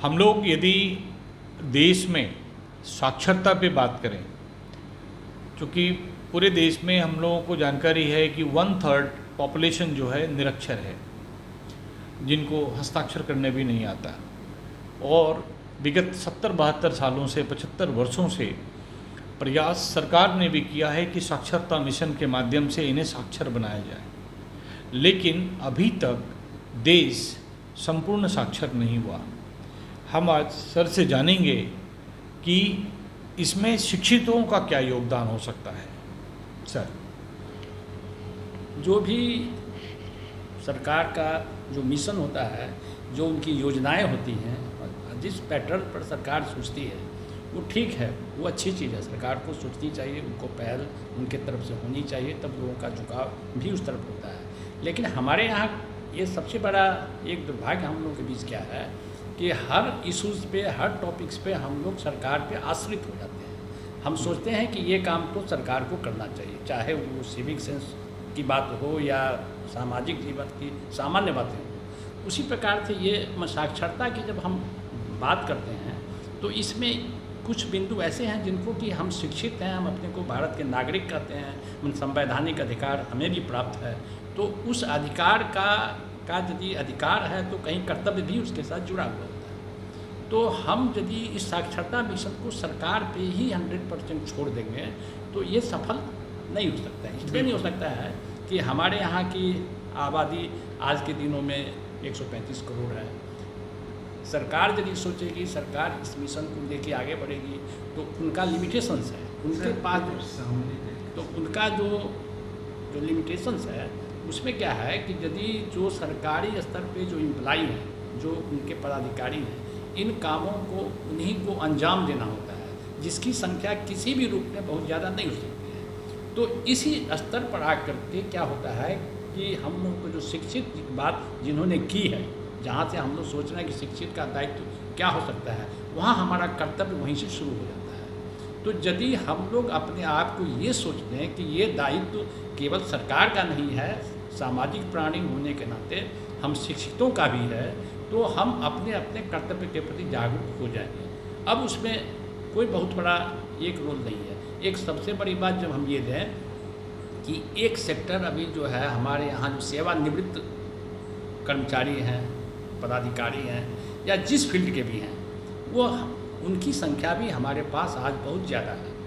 हम लोग यदि देश में साक्षरता पे बात करें, क्योंकि पूरे देश में हम लोगों को जानकारी है कि 1/3 पॉपुलेशन जो है निरक्षर है, जिनको हस्ताक्षर करने भी नहीं आता। और विगत 70-72 सालों से 75 वर्षों से प्रयास सरकार ने भी किया है कि साक्षरता मिशन के माध्यम से इन्हें साक्षर बनाया जाए, लेकिन अभी तक देश संपूर्ण साक्षर नहीं हुआ। हम आज सर से जानेंगे कि इसमें शिक्षितों का क्या योगदान हो सकता है। सर, जो भी सरकार का जो मिशन होता है, जो उनकी योजनाएं होती हैं, जिस पैटर्न पर सरकार सोचती है वो ठीक है, वो अच्छी चीज़ है। सरकार को सोचनी चाहिए, उनको पहल उनके तरफ से होनी चाहिए, तब लोगों का झुकाव भी उस तरफ होता है। लेकिन हमारे यहाँ ये सबसे बड़ा एक दुर्भाग्य हम लोगों के बीच क्या है कि हर इश्यूज़ पे, हर टॉपिक्स पे हम लोग सरकार पे आश्रित हो जाते हैं। हम सोचते हैं कि ये काम तो सरकार को करना चाहिए, चाहे वो सिविक सेंस की बात हो या सामाजिक जीवन की सामान्य बातें हो। उसी प्रकार से ये साक्षरता की जब हम बात करते हैं तो इसमें कुछ बिंदु ऐसे हैं जिनको कि हम शिक्षित हैं, हम अपने को भारत के नागरिक कहते हैं, संवैधानिक अधिकार हमें भी प्राप्त है। तो उस अधिकार का यदि अधिकार है तो कहीं कर्तव्य भी उसके साथ जुड़ा हुआ होता है। तो हम यदि इस साक्षरता मिशन को सरकार पे ही 100% छोड़ देंगे तो ये सफल नहीं हो सकता है। इसलिए नहीं हो सकता है कि हमारे यहाँ की आबादी आज के दिनों में 135 करोड़ है। सरकार यदि सोचेगी, सरकार इस मिशन को लेके आगे बढ़ेगी तो उनका लिमिटेशंस है, उनके पास तो उनका जो लिमिटेशंस है उसमें क्या है कि यदि जो सरकारी स्तर पे जो एम्प्लॉई हैं, जो उनके पदाधिकारी हैं, इन कामों को उन्हीं को अंजाम देना होता है, जिसकी संख्या किसी भी रूप में बहुत ज़्यादा नहीं हो सकती है। तो इसी स्तर पर आकर के क्या होता है कि हम लोग को जो शिक्षित बात जिन्होंने की है, जहाँ से हम लोग सोच रहे हैं कि शिक्षित का दायित्व क्या हो सकता है, वहाँ हमारा कर्तव्य वहीं से शुरू हो जाता है। तो यदि हम लोग अपने आप को ये सोचते हैं कि ये दायित्व केवल सरकार का नहीं है, सामाजिक प्राणी होने के नाते हम शिक्षितों का भी है, तो हम अपने अपने कर्तव्य के प्रति जागरूक हो जाएंगे। अब उसमें कोई बहुत बड़ा एक रोल नहीं है। एक सबसे बड़ी बात जब हम ये दें कि एक सेक्टर अभी जो है हमारे यहाँ जो सेवानिवृत्त कर्मचारी हैं, पदाधिकारी हैं या जिस फील्ड के भी हैं, वो उनकी संख्या भी हमारे पास आज बहुत ज़्यादा है।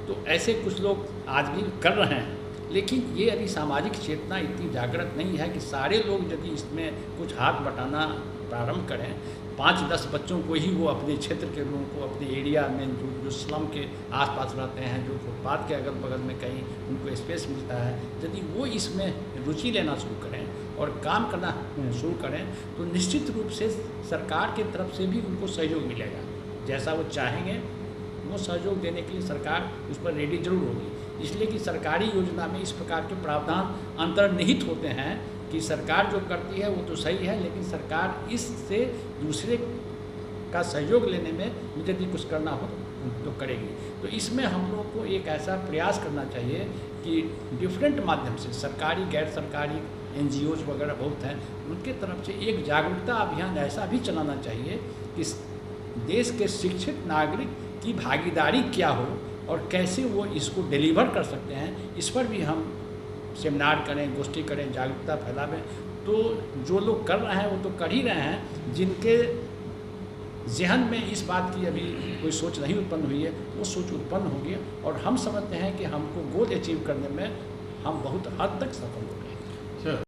तो ऐसे कुछ लोग आज भी कर रहे हैं, लेकिन ये अभी सामाजिक चेतना इतनी जागृत नहीं है कि सारे लोग यदि इसमें कुछ हाथ बटाना प्रारंभ करें, 5-10 बच्चों को ही वो अपने क्षेत्र के लोगों को, अपने एरिया में जो स्लम के आसपास रहते हैं, जो फुटपाथ के अगल बगल में कहीं उनको स्पेस मिलता है, यदि वो इसमें रुचि लेना शुरू करें और काम करना शुरू करें तो निश्चित रूप से सरकार की तरफ से भी उनको सहयोग मिलेगा। जैसा वो चाहेंगे वो सहयोग देने के लिए सरकार उस पर रेडी जरूर होगी। इसलिए कि सरकारी योजना में इस प्रकार के प्रावधान अंतर्निहित होते हैं कि सरकार जो करती है वो तो सही है, लेकिन सरकार इससे दूसरे का सहयोग लेने में यदि कुछ करना हो तो करेगी। तो इसमें हम लोग को एक ऐसा प्रयास करना चाहिए कि डिफरेंट माध्यम से, सरकारी गैर सरकारी NGOs वगैरह बहुत हैं, उनके तरफ से एक जागरूकता अभियान ऐसा भी चलाना चाहिए कि देश के शिक्षित नागरिक की भागीदारी क्या हो और कैसे वो इसको डिलीवर कर सकते हैं, इस पर भी हम सेमिनार करें, गोष्ठी करें, जागरूकता फैलावें। तो जो लोग कर रहे हैं वो तो कर ही रहे हैं, जिनके जहन में इस बात की अभी कोई सोच नहीं उत्पन्न हुई है, वो सोच उत्पन्न होगी और हम समझते हैं कि हमको गोल अचीव करने में हम बहुत हद तक सफल हो गए।